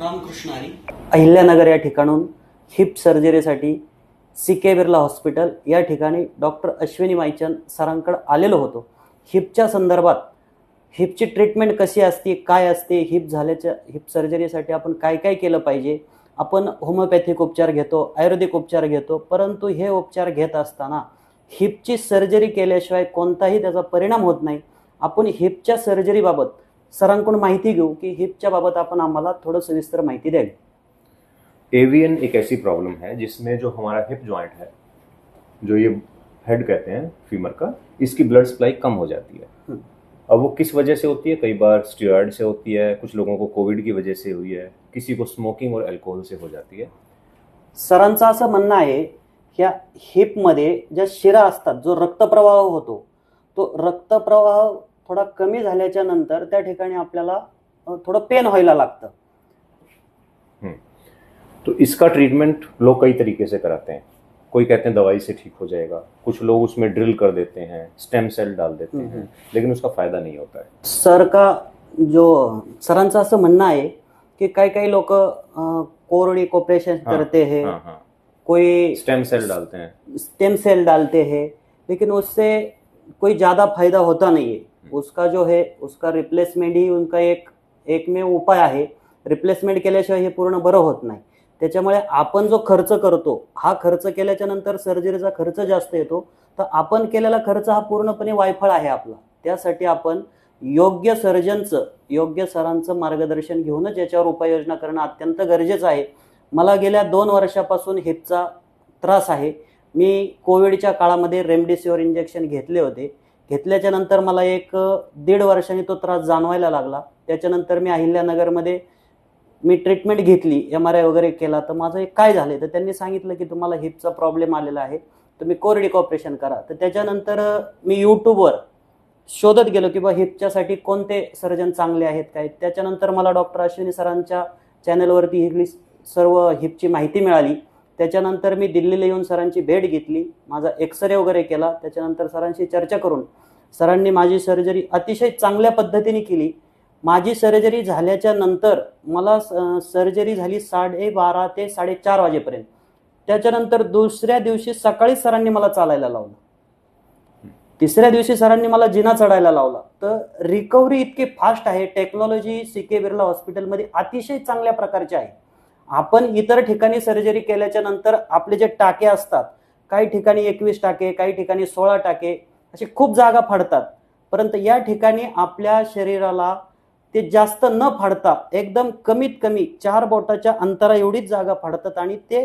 रामकृष्ण हरी. अहिल्यानगर या ठिकाणून heap सर्जरीसाठी CK Birla hospital या ठिकाणी डॉक्टर अश्विनी माईचंद सरांकडे आलेलो होतो. हिपच्या संदर्भात हिपची ट्रीटमेंट कशी असते, काय असते, हिप सर्जरीसाठी आपण काय काय केलं पाहिजे. आपण होमिओपॅथिक उपचार घेतो, आयुर्वेदिक उपचार घेतो, परंतु हे उपचार घेत असताना हिपची सर्जरी केल्याशिवाय कोणताही त्याचा परिणाम होत नाही. आपण हिपच्या सर्जरीबाबत सरांकडून माहिती घेऊ की हिपच्या बाबत आपण आम्हाला थोडं सविस्तर माहिती द्यावी. एवीएन एक ऐसी प्रॉब्लम है जिसमें जो हमारा हिप जॉइंट है, जो ये हेड कहते हैं फीमर का, इसकी ब्लड सप्लाई कम हो जाती है. अब वो किस वजह से होती है? कई बार स्टेरॉइड से होती है, कुछ लोगों को कोविड की वजह से हुई है, किसी को स्मोकिंग और अल्कोहल से हो जाती है. सरांचं असं म्हणणं आहे की हिपमध्ये ज्या शिरा असतात, जो रक्तप्रवाह होतो, तो रक्तप्रवाह थोड़ा कमी झाल्याच्या नंतर त्या ठिकाणी आपल्याला थोड़ा पेन व्हायला लागतं. तो इसका ट्रीटमेंट लोग कई तरीके से कराते हैं. कोई कहते हैं दवाई से ठीक हो जाएगा, कुछ लोग उसमें ड्रिल कर देते हैं, स्टेम सेल डाल देते हैं, लेकिन उसका फायदा नहीं होता है. सरांचं असं म्हणणं आहे की काही लोग कोरडी ऑपरेशन करते हैं, कोई स्टेम सेल डालते हैं, लेकिन उससे कोई ज्यादा फायदा होता नहीं है. उसका जो है उसका रिप्लेसमेंट ही उनका एकमेव उपाय आहे. रिप्लेसमेंट केल्याशिवाय हे पूर्ण बरं होत नाही. त्याच्यामुळे आपण जो खर्च करतो, हा खर्च केल्याच्या नंतर सर्जरीचा खर्च जास्त येतो, तर आपण केलेला खर्च हा पूर्णपणे वायफळ आहे आपला. त्यासाठी आपण योग्य सर्जनचं, योग्य सरांचं मार्गदर्शन घेऊनच याच्यावर उपाययोजना करणं अत्यंत गरजेचं आहे. मला गेल्या 2 वर्षापासून हिपचा त्रास आहे. मी कोविडच्या काळामध्ये रेमडेसिवीर इंजेक्शन घेतले होते. घेतल्याच्या नंतर मला 1-1.5 वर्षांनी तो त्रास जाणवायला लागला. त्याच्यानंतर मी अहिल्यानगरमध्ये ट्रीटमेंट घेतली, MRI वगैरे केला. तर माझं काय झाले, तर त्यांनी सांगितलं की तुम्हाला हिपचा प्रॉब्लेम आलेला आहे, तुम्ही कोरडिक ऑपरेशन करा. तर त्याच्यानंतर मी यूट्यूबवर शोधत गेलो की बा हिपच्यासाठी कोणते सर्जन चांगले आहेत काय. त्याच्यानंतर मला डॉक्टर अश्विनी सरांच्या चॅनलवरती ही सर्व हिपची माहिती मिळाली. त्याच्यानंतर मी दिल्लीला येऊन सरांची भेट घेतली, माझा एक्सरे वगैरे केला. त्याच्यानंतर सरांशी चर्चा करून सरांनी माझी सर्जरी अतिशय चांगल्या पद्धतीने केली. माझी सर्जरी झाल्याच्या नंतर मला सर्जरी झाली 12:30 ते 4:30 वाजेपर्यंत. त्याच्यानंतर दुसऱ्या दिवशी सकाळी सरांनी मला चालायला लावलं, तिसऱ्या दिवशी सरांनी मला जिना चढायला लावला. तर रिकव्हरी इतकी फास्ट आहे. टेक्नॉलॉजी CK बिर्ला हॉस्पिटलमध्ये अतिशय चांगल्या प्रकारची आहे. आपण इतर ठिकाणी सर्जरी केल्याच्या नंतर आपले जे टाके असतात, काही ठिकाणी 21 टाके, काही ठिकाणी 16 टाके, अशी खूप जागा फाडतात. परंतु या ठिकाणी आपल्या शरीराला ते जास्त न फाडता एकदम कमीत कमी 4 बोटाच्या अंतरा एवढीच जागा फाडतात आणि ते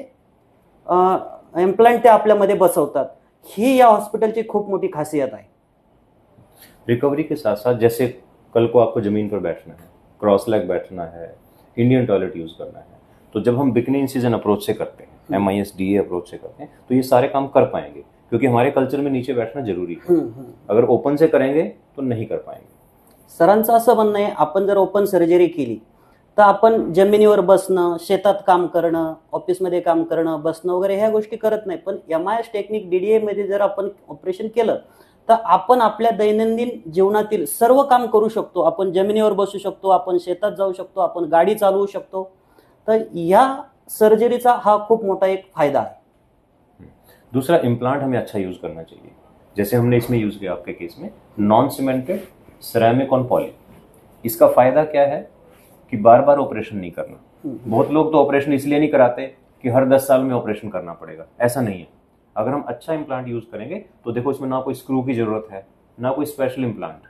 इम्प्लांट ते आपल्यामध्ये बसवतात. ही या हॉस्पिटलची खूप मोठी खासियत आहे. रिकवरी के साथ साथ जैसे कल को आपको जमीन पर बैठना है, क्रॉस लेग बैठना है, इंडियन टॉयलेट यूज करना है, तो जब हम बिकनी इंसिजन अप्रोच से करते हैं, MISDA अप्रोच से करते हैं, तो ये सारे काम कर पाएंगे. क्योंकि हमारे कल्चर में नीचे बैठना जरूरी है. अगर ओपन से करेंगे तो नहीं कर पाएंगे. सरांचं असं म्हणणं आहे, आपण जर ओपन सर्जरी केली तर आपण जमिनीवर बसणं, शेतात काम करणं, ऑफिसमध्ये काम करणं, बसणं वगैरे ह्या गोष्टी करत नाही. पण MIS टेक्निक DDA मध्ये जर आपण ऑपरेशन केलं तर आपण आपल्या दैनंदिन जीवनातील सर्व काम करू शकतो. आपण जमिनीवर बसू शकतो, आपण शेतात जाऊ शकतो, आपण गाडी चालवू शकतो. तर या सर्जरीचा हा खूप मोठा एक फायदा आहे. दूसरा, इम्प्लांट हमें अच्छा यूज करना चाहिए. जैसे हमने इसमें यूज किया आपके केस में non cemented ceramic on poly. इसका फायदा क्या है कि बार बार ऑपरेशन नहीं करना. बहुत लोग तो ऑपरेशन इसलिए नहीं कराते कि हर 10 साल में ऑपरेशन करना पड़ेगा. ऐसा नहीं है. अगर हम अच्छा इम्प्लांट यूज करेंगे तो देखो इसमें ना कोई स्क्रू की जरूरत है, ना कोई स्पेशल इम्प्लांट.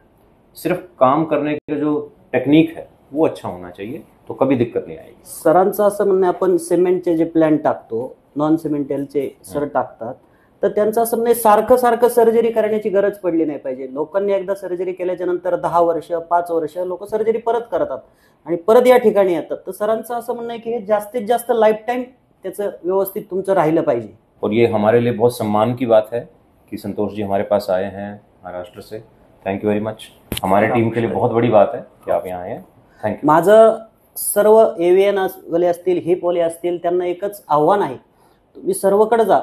सिर्फ काम करने के जो टेक्निक है वो अच्छा होना चाहिए, तो कभी दिक्कत नहीं आएगी. सरांचं असं म्हणणं, आपण सिमेंटचे जे प्लॅन टाकतो, नॉन सिमेंटलचे सर टाकतात, तर त्यांचं असं म्हणणं सारखं सर्जरी करण्याची गरज पडली नाही पाहिजे. लोकांनी एकदा सर्जरी केल्याच्या नंतर 10 वर्ष 5 वर्ष लोक सर्जरी परत करतात आणि परत या ठिकाणी येतात. तर सरांचं असं म्हणणं आहे की हे जास्तीत जास्त लाईफ टाइम त्याचं व्यवस्थित तुमचं राहिलं पाहिजे. और ये हमारे लिए बहुत सम्मान की बात है कि संतोष जी हमारे पास आए हैं महाराष्ट्र से. Thank you very much. हमारे टीम के लिए बहुत बड़ी बात है कि आप यहाँ आए हैं. Thank you. माझं सर्व एव्हीएन वाले असतील, हिप वाले असतील, त्यांना एकच आव्हान आहे, तुम्ही सर्वकडे जा.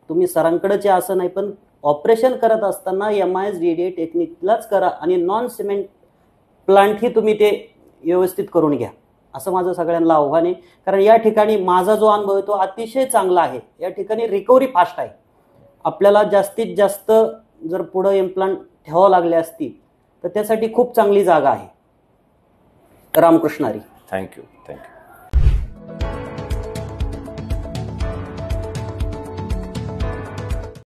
तुम्ही सरांकडेचे असं नाही, पण ऑपरेशन करत असताना MISDA टेक्निकलाच करा आणि नॉन सिमेंट प्लांट ही तुम्ही ते व्यवस्थित करून घ्या. असं माझं सगळ्यांना आव्हान आहे. कारण या ठिकाणी माझा जो अनुभव आहे तो अतिशय चांगला आहे. या ठिकाणी रिकव्हरी फास्ट आहे. आपल्याला जास्तीत जास्त जर पुढं इम्प्लांट ठेवावं लागले असतील तर त्यासाठी खूप चांगली जागा आहे. रामकृष्ण हरी. थँक्यू.